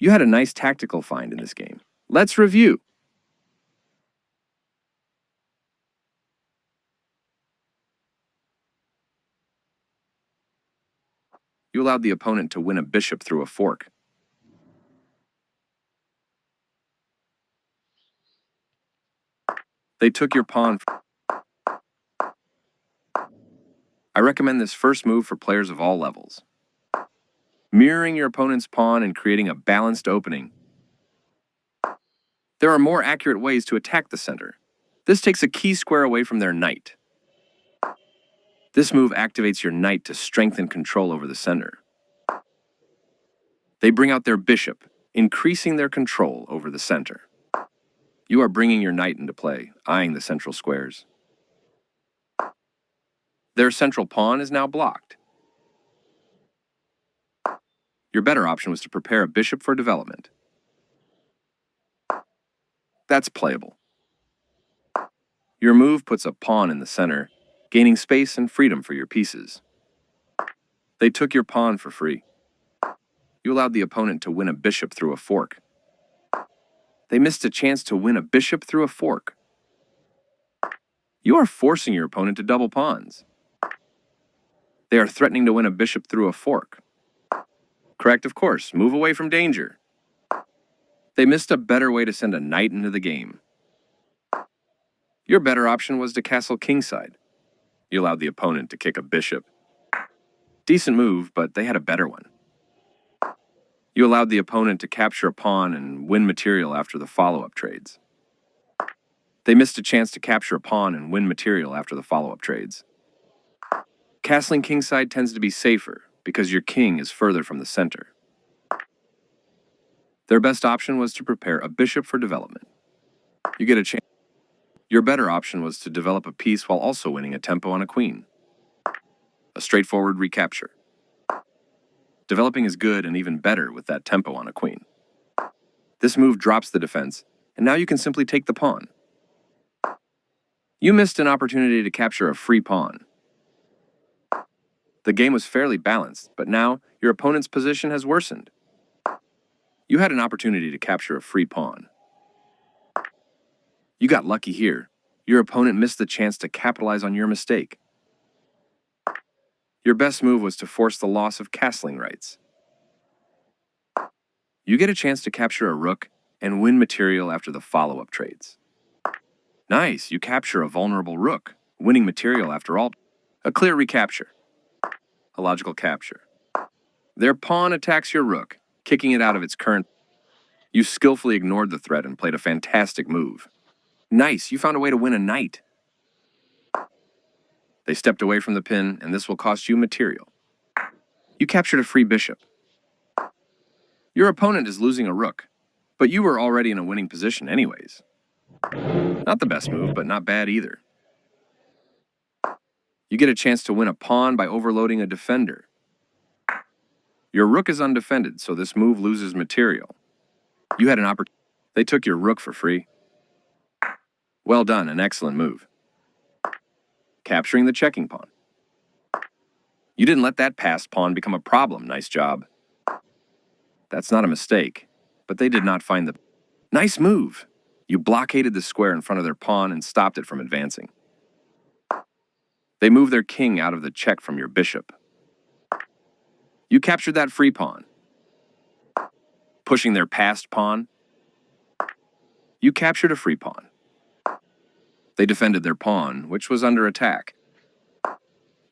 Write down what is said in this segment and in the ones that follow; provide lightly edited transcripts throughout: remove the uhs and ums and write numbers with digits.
You had a nice tactical find in this game. Let's review. You allowed the opponent to win a bishop through a fork. They took your pawn. I recommend this first move for players of all levels. Mirroring your opponent's pawn and creating a balanced opening. There are more accurate ways to attack the center. This takes a key square away from their knight. This move activates your knight to strengthen control over the center. They bring out their bishop, increasing their control over the center. You are bringing your knight into play, eyeing the central squares. Their central pawn is now blocked. Your better option was to prepare a bishop for development. That's playable. Your move puts a pawn in the center, gaining space and freedom for your pieces. They took your pawn for free. You allowed the opponent to win a bishop through a fork. They missed a chance to win a bishop through a fork. You are forcing your opponent to double pawns. They are threatening to win a bishop through a fork. Correct, of course. Move away from danger. They missed a better way to send a knight into the game. Your better option was to castle kingside. You allowed the opponent to kick a bishop. Decent move, but they had a better one. You allowed the opponent to capture a pawn and win material after the follow-up trades. They missed a chance to capture a pawn and win material after the follow-up trades. Castling kingside tends to be safer because your king is further from the center. Their best option was to prepare a bishop for development. You get a chance. Your better option was to develop a piece while also winning a tempo on a queen. A straightforward recapture. Developing is good and even better with that tempo on a queen. This move drops the defense, and now you can simply take the pawn. You missed an opportunity to capture a free pawn. The game was fairly balanced, but now your opponent's position has worsened. You had an opportunity to capture a free pawn. You got lucky here. Your opponent missed the chance to capitalize on your mistake. Your best move was to force the loss of castling rights. You get a chance to capture a rook and win material after the follow-up trades. Nice, you capture a vulnerable rook, winning material after all. A clear recapture. A logical capture. Their pawn attacks your rook, kicking it out of its current. You skillfully ignored the threat and played a fantastic move. Nice, you found a way to win a knight. They stepped away from the pin, and this will cost you material. You captured a free bishop. Your opponent is losing a rook, but you were already in a winning position anyways. Not the best move, but not bad either. You get a chance to win a pawn by overloading a defender. Your rook is undefended, so this move loses material. You had an opportunity. They took your rook for free. Well done, an excellent move. Capturing the checking pawn. You didn't let that passed pawn become a problem. Nice job. That's not a mistake, but they did not find the... Nice move. You blockaded the square in front of their pawn and stopped it from advancing. They moved their king out of the check from your bishop. You captured that free pawn. Pushing their passed pawn. You captured a free pawn. They defended their pawn, which was under attack.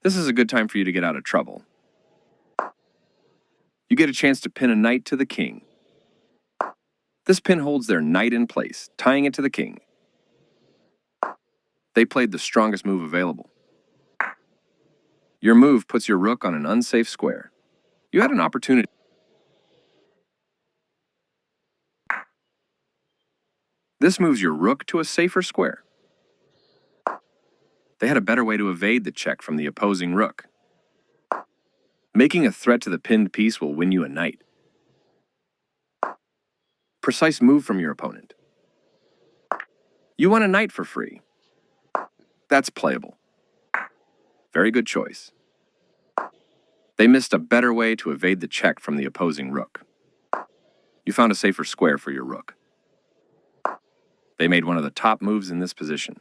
This is a good time for you to get out of trouble. You get a chance to pin a knight to the king. This pin holds their knight in place, tying it to the king. They played the strongest move available. Your move puts your rook on an unsafe square. You had an opportunity. This moves your rook to a safer square. They had a better way to evade the check from the opposing rook. Making a threat to the pinned piece will win you a knight. Precise move from your opponent. You won a knight for free. That's playable. Very good choice. They missed a better way to evade the check from the opposing rook. You found a safer square for your rook. They made one of the top moves in this position.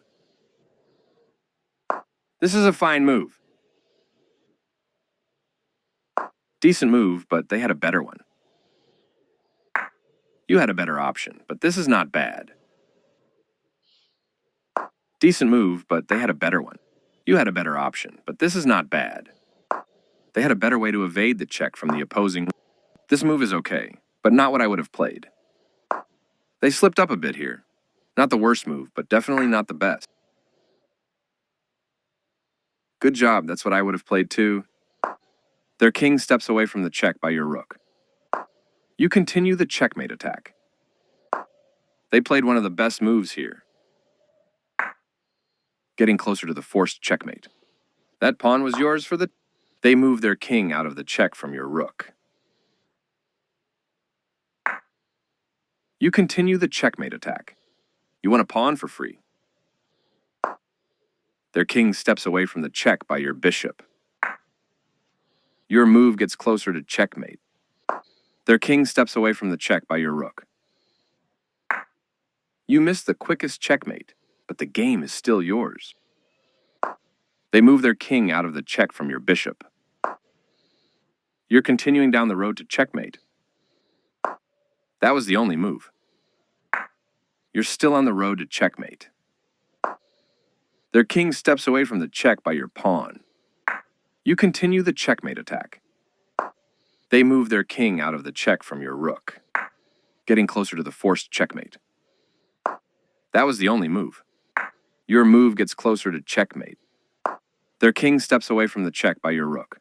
This is a fine move. Decent move, but they had a better one. You had a better option, but this is not bad. Decent move, but they had a better one. You had a better option, but this is not bad. They had a better way to evade the check from the opposing. This move is okay, but not what I would have played. They slipped up a bit here. Not the worst move, but definitely not the best. Good job, that's what I would have played too. Their king steps away from the check by your rook. You continue the checkmate attack. They played one of the best moves here, getting closer to the forced checkmate. That pawn was yours for the... They move their king out of the check from your rook. You continue the checkmate attack. You want a pawn for free. Their king steps away from the check by your bishop. Your move gets closer to checkmate. Their king steps away from the check by your rook. You missed the quickest checkmate, but the game is still yours. They move their king out of the check from your bishop. You're continuing down the road to checkmate. That was the only move. You're still on the road to checkmate. Their king steps away from the check by your pawn. You continue the checkmate attack. They move their king out of the check from your rook, getting closer to the forced checkmate. That was the only move. Your move gets closer to checkmate. Their king steps away from the check by your rook.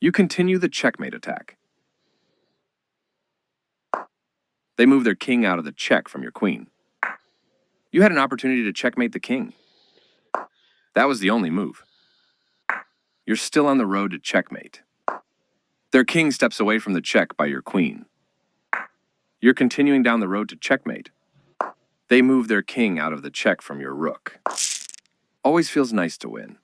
You continue the checkmate attack. They move their king out of the check from your queen. You had an opportunity to checkmate the king. That was the only move. You're still on the road to checkmate. Their king steps away from the check by your queen. You're continuing down the road to checkmate. They move their king out of the check from your rook. Always feels nice to win.